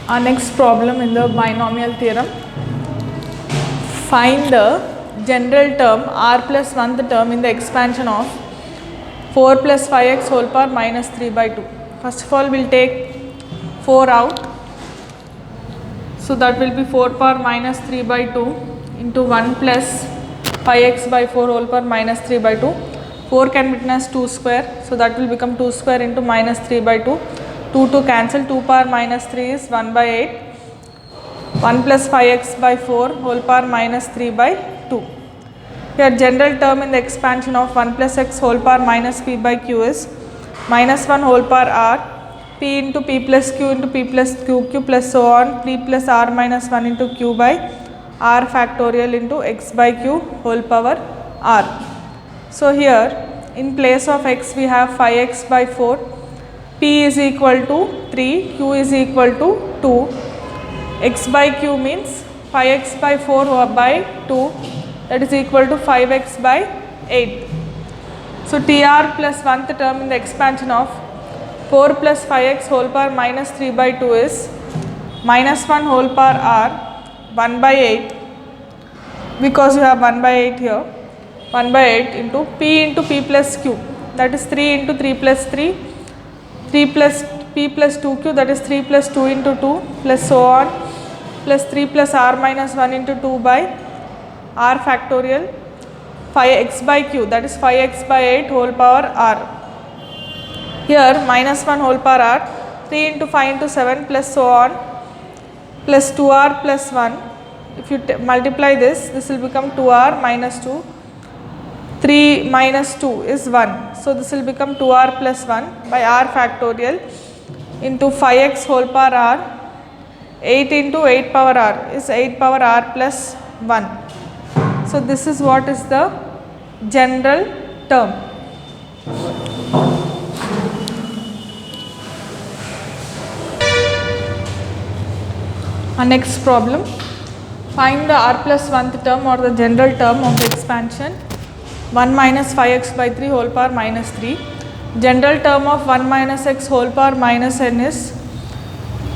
Our next problem in the binomial theorem. Find the general term r plus 1th term in the expansion of 4 plus 5x whole power minus 3 by 2. First of all, we will take 4 out. So that will be 4 power minus 3 by 2 into 1 plus 5x by 4 whole power minus 3 by 2. 4 can be written as 2 square. So that will become 2 square into minus 3 by 2. 2 to cancel, 2 power minus 3 is 1 by 8. 1 plus 5x by 4 whole power minus 3 by 2. Here general term in the expansion of 1 plus x whole power minus p by q is minus 1 whole power r, p into p plus q into p plus q plus so on, p plus r minus 1 into q by r factorial into x by q whole power r. So here in place of x we have 5x by 4, p is equal to 3, q is equal to 2, x by q means 5x by 4 by 2, that is equal to 5x by 8. So TR plus 1th term in the expansion of 4 plus 5x whole power minus 3 by 2 is minus 1 whole power r 1 by 8, because you have 1 by 8 here, 1 by 8 into p plus q, that is 3 into 3 plus 3, 3 plus p plus 2q, that is 3 plus 2 into 2 plus so on, plus 3 plus r minus 1 into 2 by r factorial 5x by q, that is 5x by 8 whole power r. Here minus 1 whole power r, 3 into 5 into 7 plus so on, plus 2r plus 1. If you multiply this will become 2r minus 2. 3 minus 2 is 1. So this will become 2r plus 1 by r factorial into 5x whole power r. 8 into 8 power r is 8 power r plus 1. So this is what is the general term. Our next problem, find the r plus 1th term or the general term of the expansion 1 minus 5x by 3 whole power minus 3. General term of 1 minus x whole power minus n is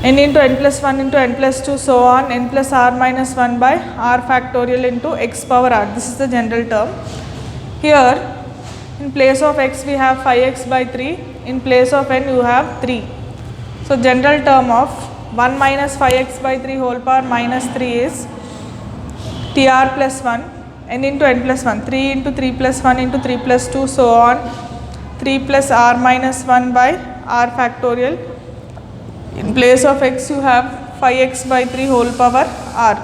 n into n plus 1 into n plus 2 so on, n plus r minus 1 by r factorial into x power r. This is the general term. Here in place of x we have 5x by 3, in place of n you have 3. So general term of 1 minus 5x by 3 whole power minus 3 is tr plus 1, n into n plus 1, 3 into 3 plus 1 into 3 plus 2 so on, 3 plus r minus 1 by r factorial. In place of x you have 5x by 3 whole power r.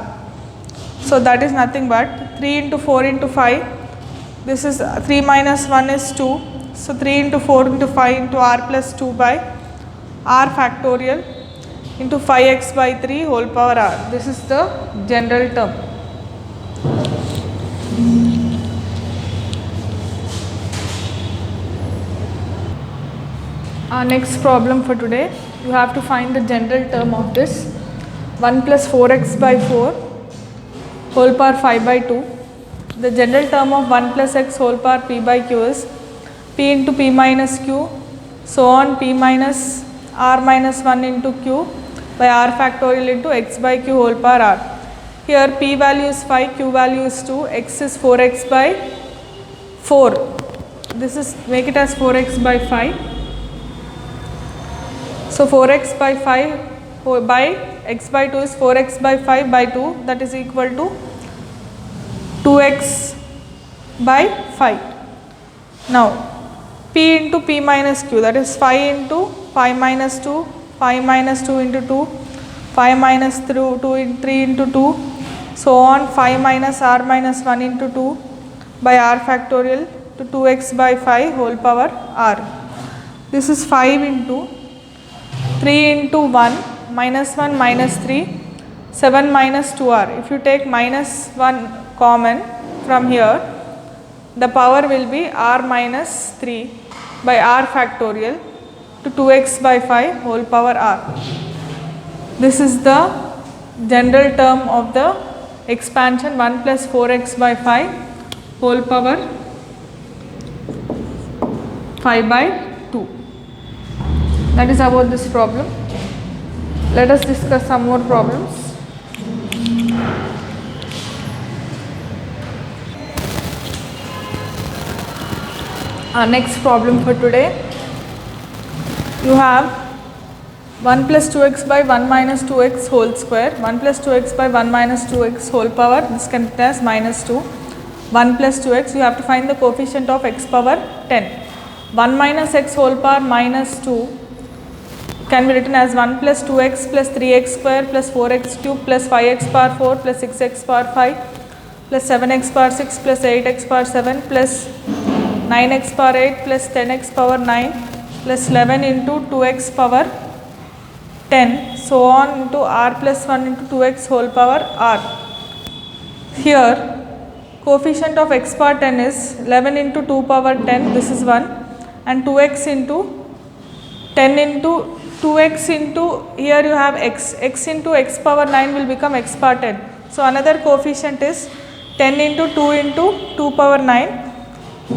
So that is nothing but 3 into 4 into 5, this is 3 minus 1 is 2. So 3 into 4 into 5 into r plus 2 by r factorial into 5x by 3 whole power r. This is the general term. Our next problem for today, you have to find the general term of this 1 plus 4x by 4 whole power 5 by 2. The general term of 1 plus x whole power p by q is p into p minus q so on, p minus r minus 1 into q by r factorial into x by q whole power r. Here p value is 5, q value is 2, x is 4x by 4. This is, make it as 4x by 5. So 4x by 5 by x by 2 is 4x by 5 by 2, that is equal to 2x by 5. Now p into p minus q, that is 5 into 5 minus 2, 5 minus 2 into 2, 5 minus 3 into 2 so on, 5 minus r minus 1 into 2 by r factorial to 2x by 5 whole power r. This is 5 into 3 into 1 minus 1 minus 3, 7 minus 2r. If you take minus 1 common from here, the power will be r minus 3 by r factorial to 2x by 5 whole power r. This is the general term of the expansion 1 plus 4x by 5 whole power 5 by 2. That is about this problem. Let us discuss some more problems. Our next problem for today, you have 1 plus 2x by 1 minus 2x whole square, 1 plus 2x by 1 minus 2x whole power, this can be as minus 2, 1 plus 2x, you have to find the coefficient of x power 10. 1 minus x whole power minus 2 can be written as 1 plus 2x plus 3x square plus 4x cube plus 5x power 4 plus 6x power 5 plus 7x power 6 plus 8x power 7 plus 9x power 8 plus 10x power 9 plus 11 into 2x power 10, so on into r plus 1 into 2x whole power r. Here coefficient of x power 10 is 11 into 2 power 10, this is 1, and 2x into 10 into 2x into, here you have x into x power 9 will become x power 10. So another coefficient is 10 into 2 into 2 power 9.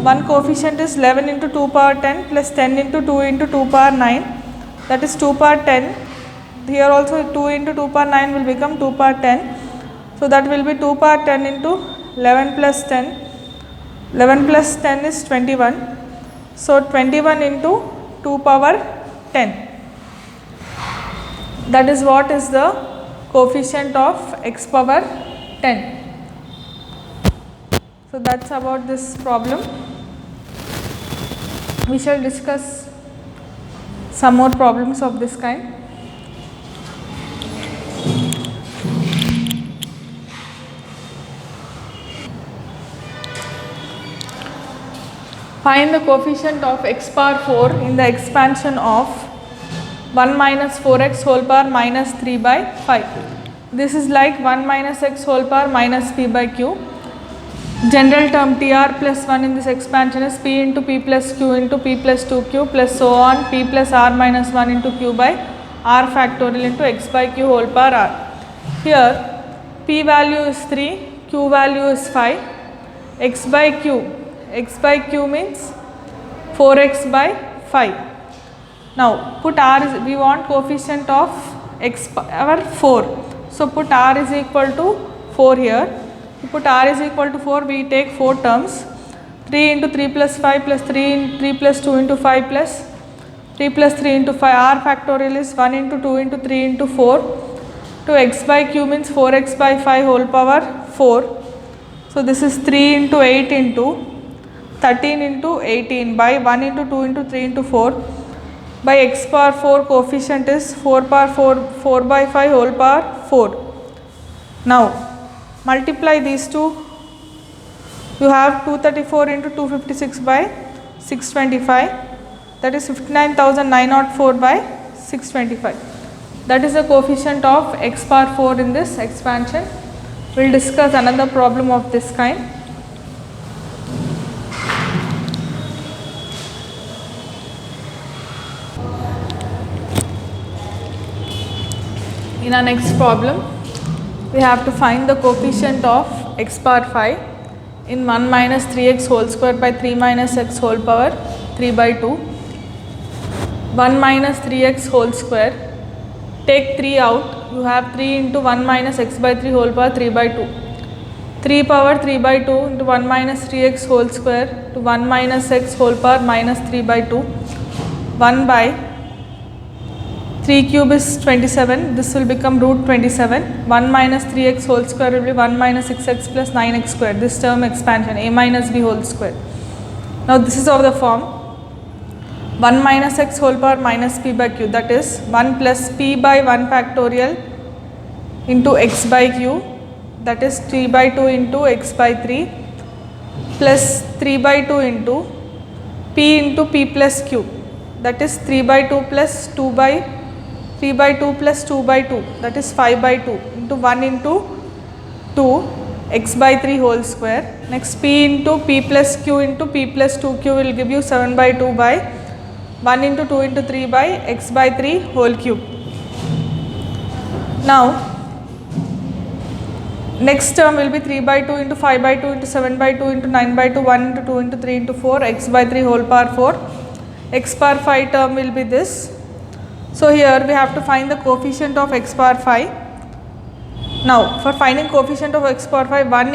One coefficient is 11 into 2 power 10 plus 10 into 2 into 2 power 9, that is 2 power 10. Here also 2 into 2 power 9 will become 2 power 10. So that will be 2 power 10 into 11 plus 10. 11 plus 10 is 21. So 21 into 2 power 10. That is what is the coefficient of x power 10. So that's about this problem. We shall discuss some more problems of this kind. Find the coefficient of x power 4 in the expansion of 1 minus 4x whole power minus 3 by 5. This is like 1 minus x whole power minus p by q. General term tr plus 1 in this expansion is p into p plus q into p plus 2q plus so on p plus r minus 1 into q by r factorial into x by q whole power r. Here p value is 3, q value is 5, x by q means 4x by 5. Now put r, we want coefficient of x power 4. So put r is equal to 4 here. To put r is equal to 4, we take 4 terms, 3 into 3 plus 5 plus 3 plus 2 into 5 plus 3 plus 3 into 5, r factorial is 1 into 2 into 3 into 4, to x by q means 4x by 5 whole power 4. So this is 3 into 8 into 13 into 18 by 1 into 2 into 3 into 4 by x power 4 coefficient is 4 power 4 by 5 whole power 4. Now multiply these two, you have 234 into 256 by 625, that is 59,904 by 625. That is the coefficient of x power 4 in this expansion. We will discuss another problem of this kind. In our next problem, we have to find the coefficient of x power 5 in 1 minus 3x whole square by 3 minus x whole power 3 by 2. 1 minus 3x whole square, take 3 out, you have 3 into 1 minus x by 3 whole power 3 by 2. 3 power 3 by 2 into 1 minus 3x whole square to 1 minus x whole power minus 3 by 2. 1 by 3 cube is 27, this will become root 27, 1 minus 3x whole square will be 1 minus 6x plus 9x square, this term expansion a minus b whole square. Now this is of the form 1 minus x whole power minus p by q, that is 1 plus p by 1 factorial into x by q, that is 3 by 2 into x by 3 plus 3 by 2 into p plus q, that is 3 by 2 plus 2 by 3 by 2 plus 2 by 2, that is 5 by 2 into 1 into 2 x by 3 whole square. Next p into p plus q into p plus 2q will give you 7 by 2 by 1 into 2 into 3 by x by 3 whole cube. Now next term will be 3 by 2 into 5 by 2 into 7 by 2 into 9 by 2, 1 into 2 into 3 into 4, x by 3 whole power 4. X power 5 term will be this. So here we have to find the coefficient of x power 5. Now for finding coefficient of x power 5, 1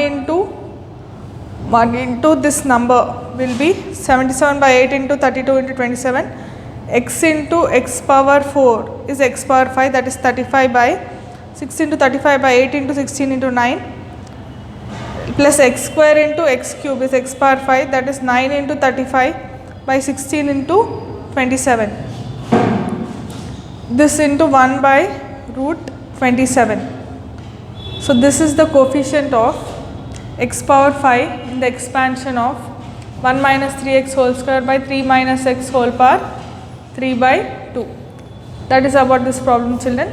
into this number will be 77 by 8 into 32 into 27. X into x power 4 is x power 5, that is 35 by 6 into 35 by 8 into 16 into 9, plus x square into x cube is x power 5, that is 9 into 35 by 16 into 27. This into 1 by root 27. So this is the coefficient of x power 5 in the expansion of 1 minus 3x whole square by 3 minus x whole power 3 by 2. That is about this problem, children.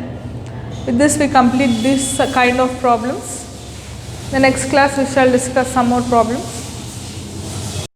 With this we complete this kind of problems. The next class we shall discuss some more problems.